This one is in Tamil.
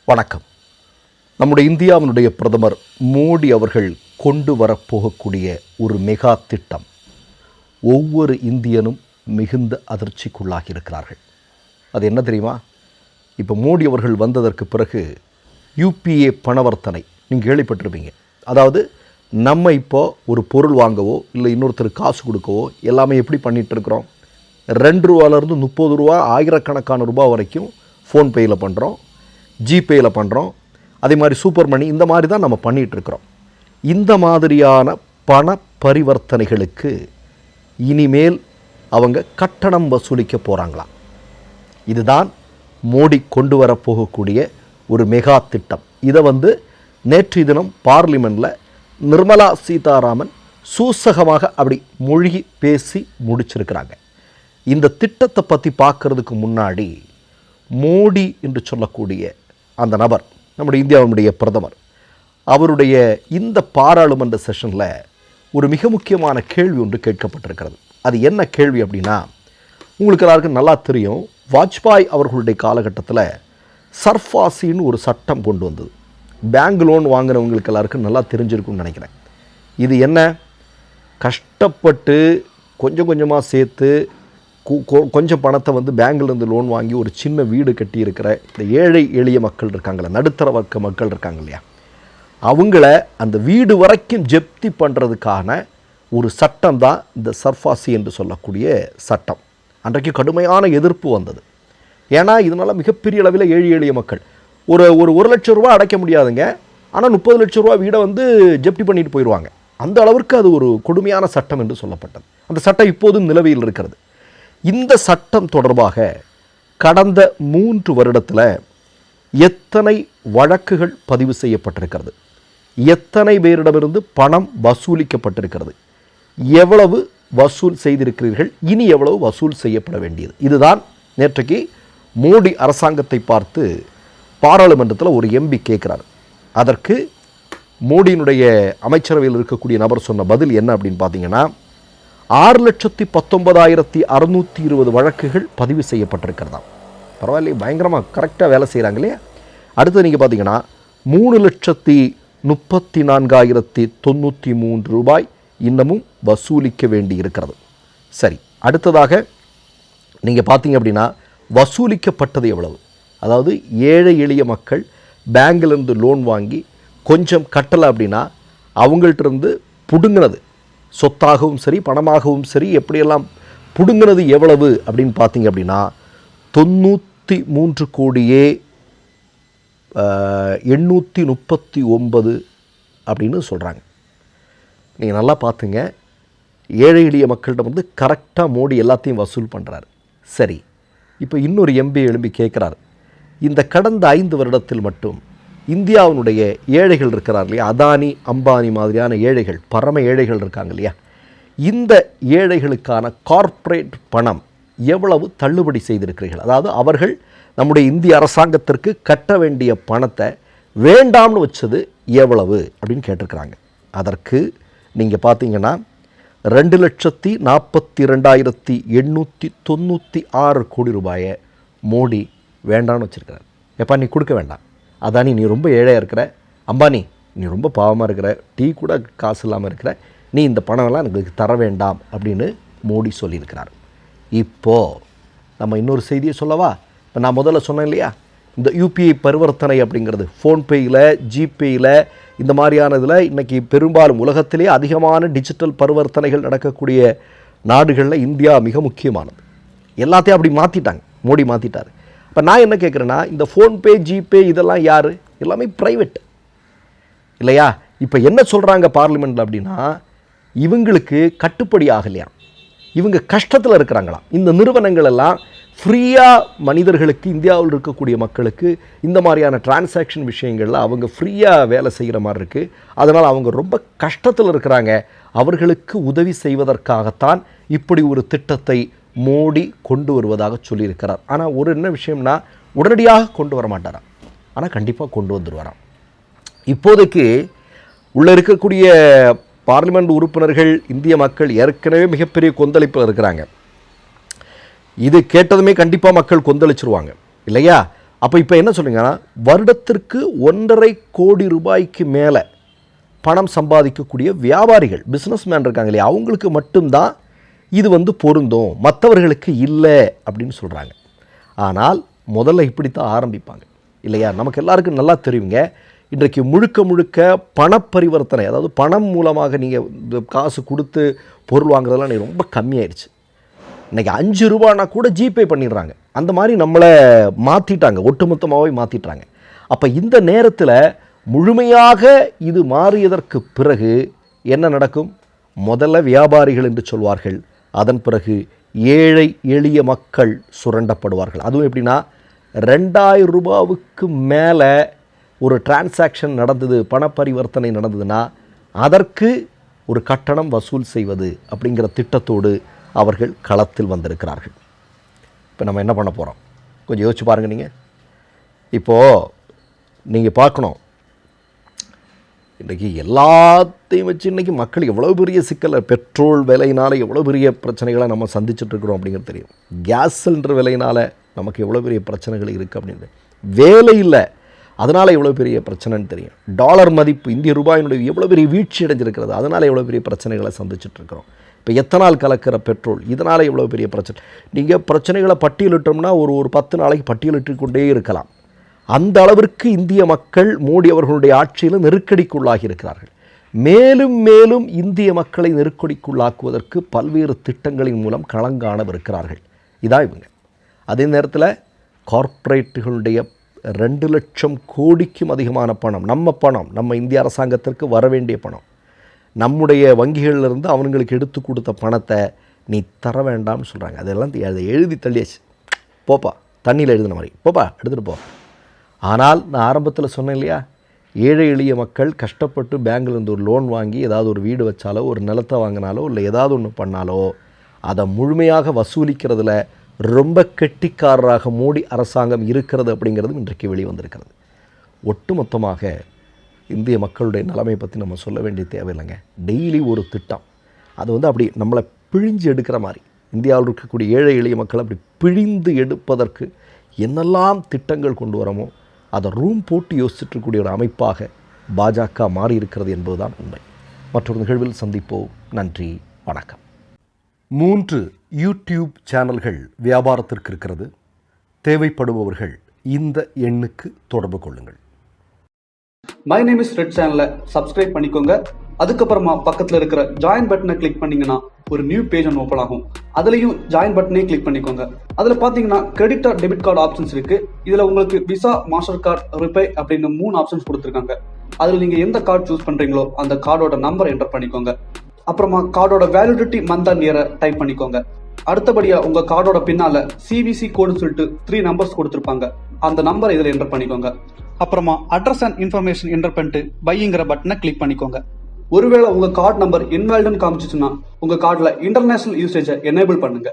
வணக்கம். நம்முடைய இந்தியாவினுடைய பிரதமர் மோடி அவர்கள் கொண்டு வரப்போகக்கூடிய ஒரு மெகா திட்டம் ஒவ்வொரு இந்தியனும் மிகுந்த அதிர்ச்சிக்குள்ளாகி இருக்கிறார்கள். அது என்ன தெரியுமா? இப்போ மோடி அவர்கள் வந்ததற்கு பிறகு யூபிஏ பணவர்த்தனை நீங்கள் கேள்விப்பட்டிருப்பீங்க. அதாவது நம்ம இப்போ ஒரு பொருள் வாங்கவோ இல்லை இன்னொருத்தருக்கு காசு கொடுக்கவோ எல்லாமே எப்படி பண்ணிகிட்டு இருக்கிறோம்? 2 ரூபாலேருந்து 30 ரூபா, ஆயிரக்கணக்கான ரூபா வரைக்கும் ஃபோன்பேயில் பண்ணுறோம், ஜிபேயில் பண்ணுறோம், அதே மாதிரி சூப்பர் மணி, இந்த மாதிரி தான் நம்ம பண்ணிகிட்ருக்கிறோம். இந்த மாதிரியான பண பரிவர்த்தனைகளுக்கு இனிமேல் அவங்க கட்டணம் வசூலிக்க போகிறாங்களாம். இதுதான் மோடி கொண்டு வரப்போகக்கூடிய ஒரு மெகா திட்டம். இதை நேற்று தினம் பார்லிமெண்ட்டில் நிர்மலா சீதாராமன் சூசகமாக அப்படி மொழி பேசி முடிச்சிருக்கிறாங்க. இந்த திட்டத்தை பற்றி பார்க்கறதுக்கு முன்னாடி மோடி என்று சொல்லக்கூடிய அந்த நபர், நம்முடைய இந்தியாவுடைய பிரதமர், அவருடைய இந்த பாராளுமன்ற செஷனில் ஒரு மிக முக்கியமான கேள்வி ஒன்று கேட்கப்பட்டிருக்கிறது. அது என்ன கேள்வி அப்படின்னா, உங்களுக்கு எல்லாருக்கும் நல்லா தெரியும், வாஜ்பாய் அவர்களுடைய காலகட்டத்தில் சர்ஃபாசின்னு ஒரு சட்டம் கொண்டு வந்தது. பேங்க் லோன் வாங்குறவங்களுக்கு எல்லாருக்கும் நல்லா தெரிஞ்சிருக்கும்னு நினைக்கிறேன். இது என்ன? கஷ்டப்பட்டு கொஞ்சம் கொஞ்சமாக சேர்த்து கொஞ்சம் பணத்தை பேங்க்லேருந்து லோன் வாங்கி ஒரு சின்ன வீடு கட்டி இருக்கிற இந்த ஏழை எளிய மக்கள் இருக்காங்களே, நடுத்தர வர்க்க மக்கள் இருக்காங்க இல்லையா, அவங்கள அந்த வீடு வரைக்கும் ஜப்தி பண்ணுறதுக்கான ஒரு சட்டம் தான் இந்த சர்ஃபாசி என்று சொல்லக்கூடிய சட்டம். அன்றைக்கு கடுமையான எதிர்ப்பு வந்தது. ஏன்னா இதனால் மிகப்பெரிய அளவில் ஏழை எளிய மக்கள் ஒரு 1 லட்சம் ரூபா அடைக்க முடியாதுங்க, ஆனால் 30 லட்சம் ரூபா வீடை ஜப்தி பண்ணிட்டு போயிடுவாங்க. அந்த அளவிற்கு அது ஒரு கொடுமையான சட்டம் என்று சொல்லப்பட்டது. அந்த சட்டம் இப்போதும் நிலவையில் இருக்கிறது. இந்த சட்டம் தொடர்பாக கடந்த 3 வருடத்தில் எத்தனை வழக்குகள் பதிவு செய்யப்பட்டிருக்கிறது, எத்தனை பேரிடமிருந்து பணம் வசூலிக்கப்பட்டிருக்கிறது, எவ்வளவு வசூல் செய்திருக்கிறீர்கள், இனி எவ்வளவு வசூல் செய்யப்பட வேண்டியது, இதுதான் நேற்றைக்கு மோடி அரசாங்கத்தை பார்த்து பாராளுமன்றத்தில் ஒரு எம்பி கேட்குறார். அதற்கு மோடியினுடைய அமைச்சரவையில் இருக்கக்கூடிய நபர் சொன்ன பதில் என்ன அப்படின்னு பார்த்தீங்கன்னா, 6,19,620 வழக்குகள் பதிவு செய்யப்பட்டிருக்கிறதாம். பரவாயில்லையே, பயங்கரமாக கரெக்டாக வேலை செய்கிறாங்க இல்லையா? அடுத்து நீங்கள் பார்த்தீங்கன்னா 3,34,093 ரூபாய் இன்னமும் வசூலிக்க வேண்டி இருக்கிறது. சரி, அடுத்ததாக நீங்கள் பார்த்தீங்க அப்படின்னா வசூலிக்கப்பட்டது எவ்வளவு? அதாவது ஏழை எளிய மக்கள் பேங்கிலிருந்து லோன் வாங்கி கொஞ்சம் கட்டலை அப்படின்னா அவங்கள்ட்ட புடுங்கினது, சொத்தாகவும் சரி பணமாகவும் சரி, எப்படியெல்லாம் புடுங்கினது எவ்வளவு அப்படின்னு பார்த்தீங்க அப்படின்னா 93,839 அப்படின்னு சொல்கிறாங்க. நீங்கள் நல்லா பார்த்துங்க, ஏழை எளிய மக்கள்கிட்ட கரெக்டாக மோடி எல்லாத்தையும் வசூல் பண்ணுறாரு. சரி, இப்போ இன்னொரு எம்பி எழும்பி கேட்குறாரு, இந்த கடந்த 5 வருடத்தில் மட்டும் இந்தியாவினுடைய ஏழைகள் இருக்கிறார் இல்லையா, அதானி அம்பானி மாதிரியான ஏழைகள், பரம ஏழைகள் இருக்காங்க இல்லையா, இந்த ஏழைகளுக்கான கார்ப்பரேட் பணம் எவ்வளவு தள்ளுபடி செய்திருக்கிறீர்கள்? அதாவது அவர்கள் நம்முடைய இந்திய அரசாங்கத்திற்கு கட்ட வேண்டிய பணத்தை வேண்டாம்னு வச்சது எவ்வளவு அப்படின்னு கேட்டிருக்கிறாங்க. அதற்கு நீங்கள் பார்த்தீங்கன்னா 2,42,896 கோடி ரூபாயை மோடி வேண்டாம்னு வச்சுருக்கிறார். எப்பா நீ கொடுக்க வேண்டாம், அதானி நீ ரொம்ப ஏழையாக இருக்கிற, அம்பானி நீ ரொம்ப பாவமாக இருக்கிற, டீ கூட காசு இல்லாமல் இருக்கிற, நீ இந்த பணமெல்லாம் எனக்கு தர வேண்டாம் அப்படின்னு மோடி சொல்லியிருக்கிறார். இப்போது நம்ம இன்னொரு செய்தியை சொல்லவா? இப்போ நான் முதல்ல சொன்னேன் இல்லையா, இந்த யூபிஐ பரிவர்த்தனை அப்படிங்கிறது ஃபோன்பேயில், ஜிபேயில், இந்த மாதிரியான இதில் இன்றைக்கி பெரும்பாலும் உலகத்திலே அதிகமான டிஜிட்டல் பரிவர்த்தனைகள் நடக்கக்கூடிய நாடுகளில் இந்தியா மிக முக்கியமானது. எல்லாத்தையும் அப்படி மாற்றிட்டாங்க, மோடி மாற்றிட்டார். இப்போ நான் என்ன கேட்குறேன்னா, இந்த ஃபோன்பே ஜிபே இதெல்லாம் யார்? எல்லாமே ப்ரைவேட் இல்லையா? இப்போ என்ன சொல்கிறாங்க பார்லிமெண்ட்டில் அப்படின்னா, இவங்களுக்கு கட்டுப்படி ஆகலையா, இவங்க கஷ்டத்தில் இருக்கிறாங்களாம். இந்த நிறுவனங்கள் எல்லாம் ஃப்ரீயாக மனிதர்களுக்கு, இந்தியாவில் இருக்கக்கூடிய மக்களுக்கு இந்த மாதிரியான டிரான்சாக்ஷன் விஷயங்களில் அவங்க ஃப்ரீயாக வேலை செய்கிற மாதிரி இருக்குது. அதனால் அவங்க ரொம்ப கஷ்டத்தில் இருக்கிறாங்க. அவர்களுக்கு உதவி செய்வதற்காகத்தான் இப்படி ஒரு திட்டத்தை மோடி கொண்டு வருவதாக சொல்லியிருக்கிறார். ஆனால் ஒரு என்ன விஷயம்னா, உடனடியாக கொண்டு வர மாட்டாராம், ஆனால் கண்டிப்பாக கொண்டு வந்துடுவாராம். இப்போதைக்கு உள்ளே இருக்கக்கூடிய பார்லிமெண்ட் உறுப்பினர்கள், இந்திய மக்கள் ஏற்கனவே மிகப்பெரிய கொந்தளிப்பில் இருக்கிறாங்க. இது கேட்டதுமே கண்டிப்பாக மக்கள் கொந்தளிச்சிருவாங்க இல்லையா? அப்போ இப்போ என்ன சொல்றீங்கன்னா, வருடத்திற்கு 1.5 கோடி ரூபாய்க்கு மேலே பணம் சம்பாதிக்கக்கூடிய வியாபாரிகள், பிஸ்னஸ்மேன் இருக்காங்க இல்லையா, அவங்களுக்கு மட்டும்தான் இது பொருந்தும், மற்றவர்களுக்கு இல்லை அப்படின்னு சொல்கிறாங்க. ஆனால் முதல்ல இப்படித்தான் ஆரம்பிப்பாங்க இல்லையா? நமக்கு எல்லாருக்கும் நல்லா தெரியுங்க. இன்றைக்கு முழுக்க முழுக்க பணப்பரிவர்த்தனை, அதாவது பணம் மூலமாக நீங்கள் காசு கொடுத்து பொருள் வாங்குறதெல்லாம் நீ ரொம்ப கம்மியாயிடுச்சு. இன்றைக்கி 5 ரூபானா கூட ஜிபே பண்ணிடுறாங்க. அந்த மாதிரி நம்மளை மாற்றிட்டாங்க, ஒட்டுமொத்தமாகவே மாற்றிட்டாங்க. அப்போ இந்த நேரத்தில் முழுமையாக இது மாறியதற்கு பிறகு என்ன நடக்கும்? முதல்ல வியாபாரிகள் என்று சொல்வார்கள், அதன் பிறகு ஏழை எளிய மக்கள் சுரண்டப்படுவார்கள். அதுவும் எப்படின்னா, 2000 ரூபாவுக்கு மேலே ஒரு டிரான்சாக்ஷன் நடந்தது, பணப்பரிவர்த்தனை நடந்ததுன்னா அதற்கு ஒரு கட்டணம் வசூல் செய்வது அப்படிங்கிற திட்டத்தோடு அவர்கள் களத்தில் வந்திருக்கிறார்கள். இப்போ நம்ம என்ன பண்ண போகிறோம் கொஞ்சம் யோசிச்சு பாருங்கள். இப்போது நீங்கள் பார்க்கணும், இன்றைக்கி எல்லாத்தையும் வச்சு இன்றைக்கி மக்கள் எவ்வளோ பெரிய சிக்கலை, பெட்ரோல் விலையினால் எவ்வளோ பெரிய பிரச்சனைகளை நம்ம சந்திச்சுட்ருக்குறோம் அப்படிங்கிறது தெரியும். கேஸ் சிலிண்டர் விலையினால் நமக்கு எவ்வளோ பெரிய பிரச்சனைகள் இருக்குது அப்படின்னு, வேலை இல்லை அதனால் எவ்வளோ பெரிய பிரச்சனைன்னு தெரியும். டாலர் மதிப்பு, இந்திய ரூபாயினுடைய எவ்வளோ பெரிய வீழ்ச்சி அடைஞ்சிருக்கிறது, அதனால் எவ்வளோ பெரிய பிரச்சனைகளை சந்திச்சுட்ருக்கிறோம். இப்போ எத்தனால் கலக்கிற பெட்ரோல், இதனால் எவ்வளோ பெரிய பிரச்சனை. நீங்கள் பிரச்சனைகளை பட்டியலிட்டோம்னா ஒரு 10 நாளைக்கு பட்டியலிட்டு கொண்டே இருக்கலாம். அந்த அளவிற்கு இந்திய மக்கள் மோடி அவர்களுடைய ஆட்சியில் நெருக்கடிக்குள்ளாகி இருக்கிறார்கள். மேலும் மேலும் இந்திய மக்களை நெருக்கடிக்குள்ளாக்குவதற்கு பல்வேறு திட்டங்களின் மூலம் களங்காணவிருக்கிறார்கள். இதான் இவங்க. அதே நேரத்தில் கார்ப்பரேட்டுகளுடைய 2 லட்சம் கோடிக்கும் அதிகமான பணம், நம்ம இந்திய அரசாங்கத்திற்கு வர வேண்டிய பணம், நம்முடைய வங்கிகளிலிருந்து அவங்களுக்கு எடுத்து கொடுத்த பணத்தை நீ தர வேண்டாம்னு சொல்கிறாங்க. அதெல்லாம் அதை எழுதி தள்ளியாச்சு, போப்பா தண்ணியில் எழுதின மாதிரி, போப்பா எடுத்துகிட்டு போ. ஆனால் நான் ஆரம்பத்தில் சொன்னேன் இல்லையா, ஏழை எளிய மக்கள் கஷ்டப்பட்டு பேங்க்லேருந்து ஒரு லோன் வாங்கி ஏதாவது ஒரு வீடு வச்சாலோ, ஒரு நிலத்தை வாங்கினாலோ, இல்லை ஏதாவது ஒன்று பண்ணாலோ, அதை முழுமையாக வசூலிக்கிறதுல ரொம்ப கெட்டிக்காரராக மோடி அரசாங்கம் இருக்கிறது அப்படிங்கிறது இன்றைக்கு வெளிவந்திருக்கிறது. ஒட்டுமொத்தமாக இந்திய மக்களுடைய நிலைமை பற்றி நம்ம சொல்ல வேண்டிய தேவையில்லைங்க. டெய்லி ஒரு திட்டம், அது அப்படி நம்மளை பிழிஞ்சு எடுக்கிற மாதிரி, இந்தியாவில் இருக்கக்கூடிய ஏழை எளிய மக்களை அப்படி பிழிந்து எடுப்பதற்கு என்னெல்லாம் திட்டங்கள் கொண்டு வரமோ அதை ரூம் போட்டு யோசிச்சுட்ருக்கூடிய ஒரு அமைப்பாக பாஜக மாறி இருக்கிறது என்பதுதான் உண்மை. மற்றொரு நிகழ்வில் சந்திப்போம். நன்றி, வணக்கம். 3 யூடியூப் சேனல்கள் வியாபாரத்திற்கு இருக்கிறது. தேவைப்படுபவர்கள் இந்த எண்ணுக்கு தொடர்பு கொள்ளுங்கள். மை நேம் இஸ் ரெட் சேனலை சப்ஸ்கிரைப் பண்ணிக்கோங்க. அதுக்கப்புறமா பக்கத்தில் இருக்கிற ஜாயின் பட்டனை கிளிக் பண்ணீங்கன்னா ஒரு நியூ பேஜ் ஒன்று ஓப்பன் ஆகும். அதுலேயும் ஜாயின் பட்டனே கிளிக் பண்ணிக்கோங்க. அதில் பார்த்தீங்கன்னா credit R debit card options இருக்கு. இதில் உங்களுக்கு விசா, மாஸ்டர் கார்டு, ரிப்பே அப்படின்னு 3 ஆப்ஷன்ஸ் கொடுத்துருக்காங்க. அதில் நீங்கள் எந்த கார்டு சூஸ் பண்ணுறீங்களோ அந்த கார்டோட நம்பர் என்டர் பண்ணிக்கோங்க. அப்புறமா கார்டோட வேலிடிட்டி மந்த் அண்ட் இயரை டைப் பண்ணிக்கோங்க. அடுத்தபடியா உங்க கார்டோட பின்னால சிவிசி கோடுன்னு சொல்லிட்டு 3 நம்பர்ஸ் கொடுத்துருப்பாங்க. அந்த நம்பர் இதில் என்டர் பண்ணிக்கோங்க. அப்புறமா அட்ரஸ் அண்ட் இன்ஃபர்மேஷன் என்டர் பண்ணிட்டு பைங்கிற பட்டனை கிளிக் பண்ணிக்கோங்க. ஒருவேளை உங்க கார்டு நம்பர் இன்வாலிட்னு காமிச்சிச்சுன்னா உங்க கார்டுல இன்டர்நேஷனல் யூசேஜை எனேபிள் பண்ணுங்க.